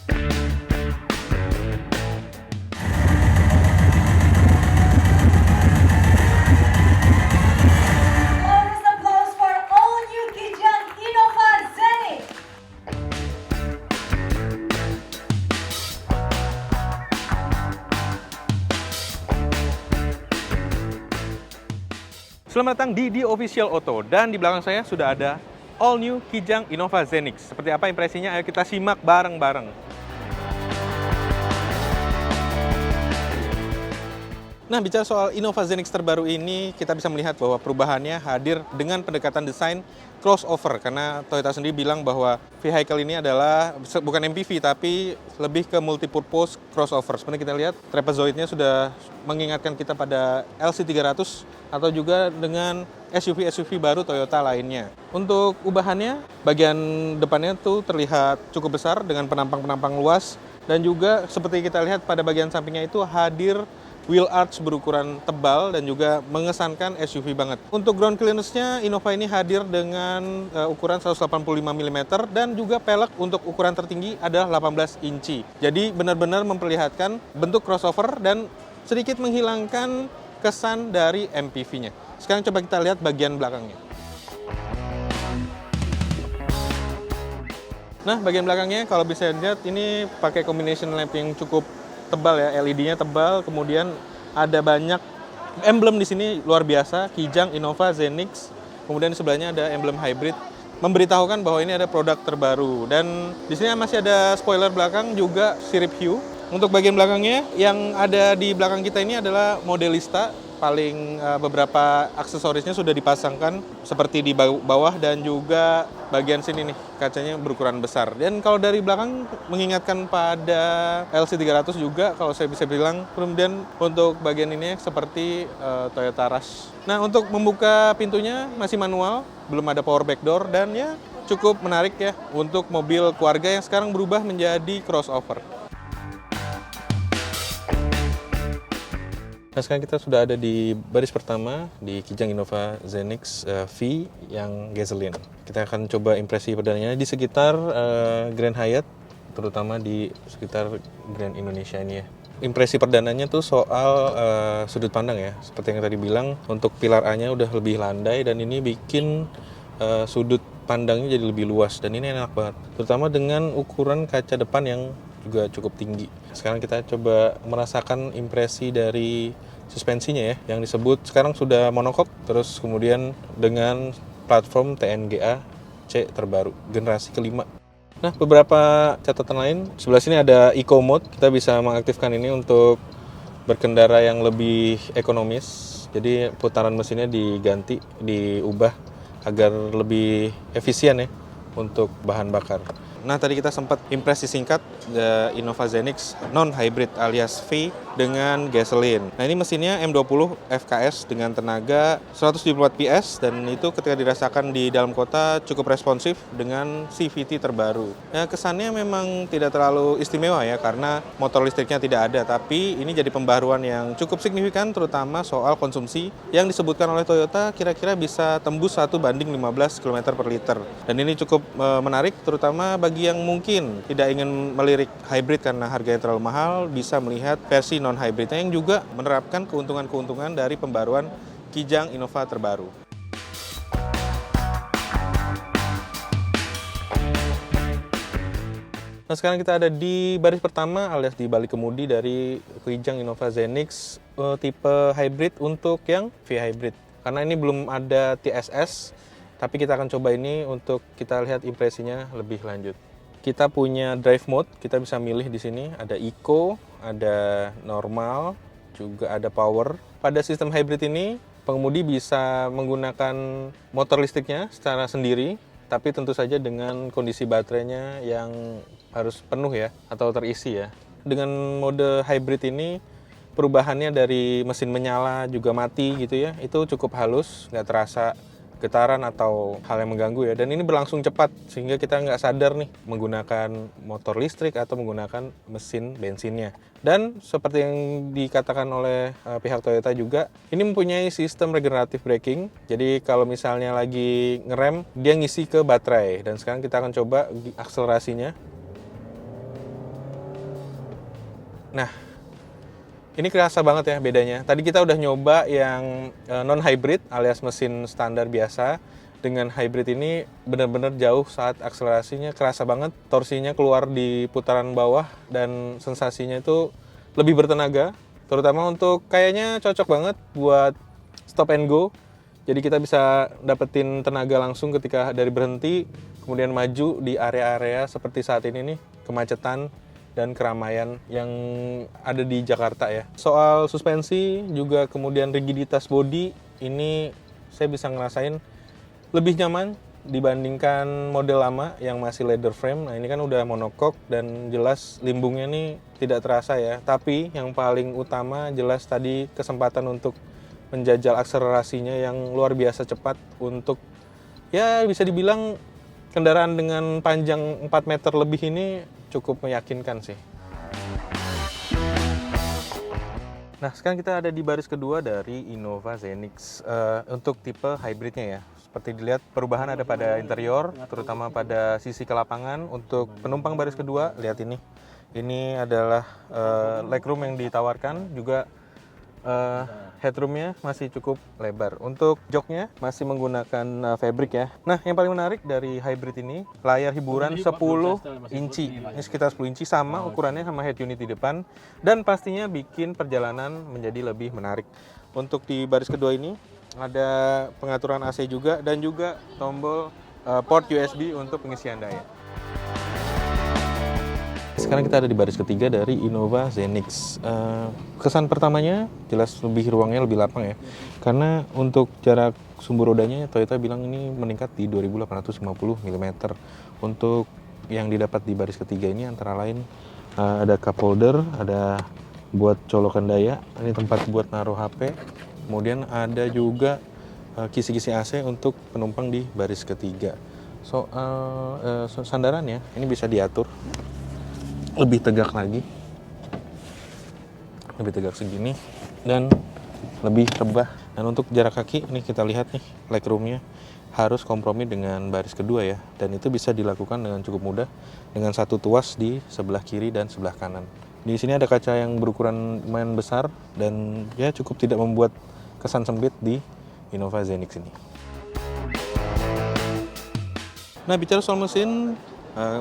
Loudest applause for all new Kijang Innova Zenith. Selamat datang di Official Auto, dan di belakang saya sudah ada all new Kijang Innova Zenix. Seperti apa impresinya? Ayo kita simak bareng-bareng. Nah, bicara soal Innova Zenix terbaru ini, kita bisa melihat bahwa perubahannya hadir dengan pendekatan desain crossover, karena Toyota sendiri bilang bahwa vehicle ini adalah bukan MPV tapi lebih ke multipurpose crossover. Sebenarnya kita lihat trapezoidnya sudah mengingatkan kita pada LC300 atau juga dengan SUV-SUV baru Toyota lainnya. Untuk ubahannya, bagian depannya tuh terlihat cukup besar dengan penampang-penampang luas, dan juga seperti kita lihat pada bagian sampingnya itu hadir wheel arch berukuran tebal dan juga mengesankan SUV banget. Untuk ground clearance-nya, Innova ini hadir dengan ukuran 185 mm dan juga pelek untuk ukuran tertinggi adalah 18 inci. Jadi benar-benar memperlihatkan bentuk crossover dan sedikit menghilangkan kesan dari MPV-nya. Sekarang coba kita lihat bagian belakangnya. Nah, bagian belakangnya kalau bisa dilihat ini pakai combination lamp yang cukup tebal ya, LED-nya tebal, kemudian ada banyak emblem di sini luar biasa, Kijang Innova Zenix, kemudian di sebelahnya ada emblem hybrid, memberitahukan bahwa ini ada produk terbaru. Dan di sini masih ada spoiler belakang juga sirip hue. Untuk bagian belakangnya yang ada di belakang kita ini adalah modelista. Paling beberapa aksesorisnya sudah dipasangkan seperti di bawah dan juga bagian sini nih kacanya berukuran besar. Dan kalau dari belakang mengingatkan pada LC300 juga kalau saya bisa bilang. Kemudian untuk bagian ini seperti Toyota Rush. Nah, untuk membuka pintunya masih manual, belum ada power back door, dan ya cukup menarik ya untuk mobil keluarga yang sekarang berubah menjadi crossover. Nah, sekarang kita sudah ada di baris pertama di Kijang Innova Zenix V yang gasoline. Kita akan coba impresi perdananya di sekitar Grand Hyatt, terutama di sekitar Grand Indonesia ini ya. Impresi perdananya tuh soal sudut pandang ya. Seperti yang tadi bilang, untuk pilar A-nya udah lebih landai dan ini bikin sudut pandangnya jadi lebih luas, dan ini enak banget. Terutama dengan ukuran kaca depan yang juga cukup tinggi. Sekarang kita coba merasakan impresi dari suspensinya ya, yang disebut sekarang sudah monocoque, terus kemudian dengan platform TNGA C terbaru, generasi kelima. Nah, beberapa catatan lain, sebelah sini ada Eco Mode, kita bisa mengaktifkan ini untuk berkendara yang lebih ekonomis. Jadi putaran mesinnya diganti, diubah agar lebih efisien ya untuk bahan bakar. Nah, tadi kita sempat impresi singkat Innova Zenix non-hybrid alias V dengan gasoline. Nah, ini mesinnya M20 FKS dengan tenaga 174 PS, dan itu ketika dirasakan di dalam kota cukup responsif dengan CVT terbaru. Nah, kesannya memang tidak terlalu istimewa ya, karena motor listriknya tidak ada, tapi ini jadi pembaruan yang cukup signifikan, terutama soal konsumsi yang disebutkan oleh Toyota kira-kira bisa tembus 1:15 km per liter. Dan ini cukup menarik, terutama bagi yang mungkin tidak ingin melirik hybrid karena harganya terlalu mahal, bisa melihat versi non-hybridnya yang juga menerapkan keuntungan-keuntungan dari pembaruan Kijang Innova terbaru. Nah, sekarang kita ada di baris pertama alias di balik kemudi dari Kijang Innova Zenix tipe hybrid untuk yang V-hybrid. Karena ini belum ada TSS, tapi kita akan coba ini untuk kita lihat impresinya lebih lanjut. Kita punya drive mode, kita bisa milih di sini ada eco, ada normal, juga ada power. Pada sistem hybrid ini, pengemudi bisa menggunakan motor listriknya secara sendiri, tapi tentu saja dengan kondisi baterainya yang harus penuh ya, atau terisi ya. Dengan mode hybrid ini, perubahannya dari mesin menyala juga mati gitu ya, itu cukup halus, nggak terasa getaran atau hal yang mengganggu ya. Dan ini berlangsung cepat sehingga kita nggak sadar nih menggunakan motor listrik atau menggunakan mesin bensinnya. Dan seperti yang dikatakan oleh pihak Toyota juga, ini mempunyai sistem regenerative braking. Jadi kalau misalnya lagi ngerem, dia ngisi ke baterai. Dan sekarang kita akan coba akselerasinya. Nah, ini kerasa banget ya bedanya. Tadi kita udah nyoba yang non-hybrid alias mesin standar biasa. Dengan hybrid ini benar-benar jauh saat akselerasinya, kerasa banget torsinya keluar di putaran bawah dan sensasinya itu lebih bertenaga. Terutama untuk kayaknya cocok banget buat stop and go. Jadi kita bisa dapetin tenaga langsung ketika dari berhenti, kemudian maju di area-area seperti saat ini nih, kemacetan dan keramaian yang ada di Jakarta ya. Soal suspensi juga kemudian rigiditas bodi, ini saya bisa ngerasain lebih nyaman dibandingkan model lama yang masih leather frame. Nah ini kan udah monocoque dan jelas limbungnya nih tidak terasa ya. Tapi yang paling utama jelas tadi kesempatan untuk menjajal akselerasinya yang luar biasa cepat untuk ya bisa dibilang kendaraan dengan panjang 4 meter lebih ini cukup meyakinkan sih. Nah, sekarang kita ada di baris kedua dari Innova Zenix untuk tipe hybridnya ya. Seperti dilihat perubahan ada pada interior, terutama pada sisi kelapangan. Untuk penumpang baris kedua, lihat ini. Ini adalah legroom yang ditawarkan, juga headroomnya masih cukup lebar. Untuk joknya masih menggunakan fabric ya. Nah, yang paling menarik dari hybrid ini, layar hiburan 10 inci. Ini sekitar 10 inci, sama ukurannya sama head unit di depan. Dan pastinya bikin perjalanan menjadi lebih menarik. Untuk di baris kedua ini, ada pengaturan AC juga, dan juga tombol port USB untuk pengisian daya. Sekarang kita ada di baris ketiga dari Innova Zenix. Kesan pertamanya jelas ruangnya lebih lapang ya. Karena untuk jarak sumbu rodanya Toyota bilang ini meningkat di 2850 mm. Untuk yang didapat di baris ketiga ini antara lain ada cup holder, ada buat colokan daya, ini tempat buat naruh HP. Kemudian ada juga kisi-kisi AC untuk penumpang di baris ketiga. Soal sandarannya ini bisa diatur lebih tegak lagi, lebih tegak segini dan lebih rebah. Dan untuk jarak kaki ini kita lihat nih, legroomnya harus kompromi dengan baris kedua ya, dan itu bisa dilakukan dengan cukup mudah dengan satu tuas di sebelah kiri dan sebelah kanan. Di sini ada kaca yang berukuran lumayan besar dan ya cukup tidak membuat kesan sempit di Innova Zenix ini. Nah, bicara soal mesin,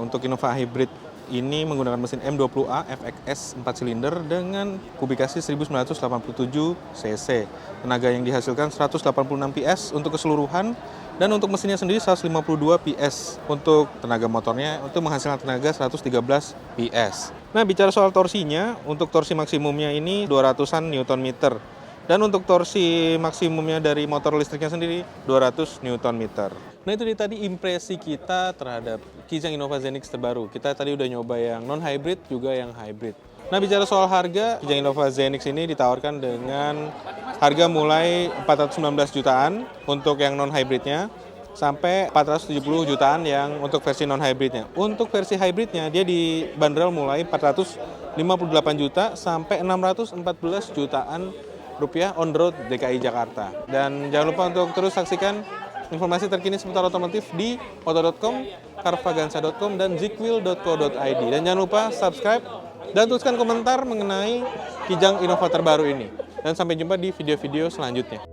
untuk Innova Hybrid ini menggunakan mesin M20A FXS 4 silinder dengan kubikasi 1987 cc. Tenaga yang dihasilkan 186 PS untuk keseluruhan, dan untuk mesinnya sendiri 152 PS. Untuk tenaga motornya itu menghasilkan tenaga 113 PS. Nah, bicara soal torsinya, untuk torsi maksimumnya ini 200-an Nm. Dan untuk torsi maksimumnya dari motor listriknya sendiri 200 Nm. Nah, itu tadi impresi kita terhadap Kijang Innova Zenix terbaru. Kita tadi udah nyoba yang non-hybrid juga yang hybrid. Nah, bicara soal harga, Kijang Innova Zenix ini ditawarkan dengan harga mulai 419 jutaan untuk yang non-hybridnya, sampai 470 jutaan yang untuk versi non-hybridnya. Untuk versi hybridnya, dia dibanderol mulai 458 juta sampai 614 jutaan rupiah on the road DKI Jakarta. Dan jangan lupa untuk terus saksikan informasi terkini seputar otomotif di oto.com, carvaganza.com, dan zikwil.co.id. Dan jangan lupa subscribe dan tuliskan komentar mengenai Kijang Innova terbaru ini. Dan sampai jumpa di video-video selanjutnya.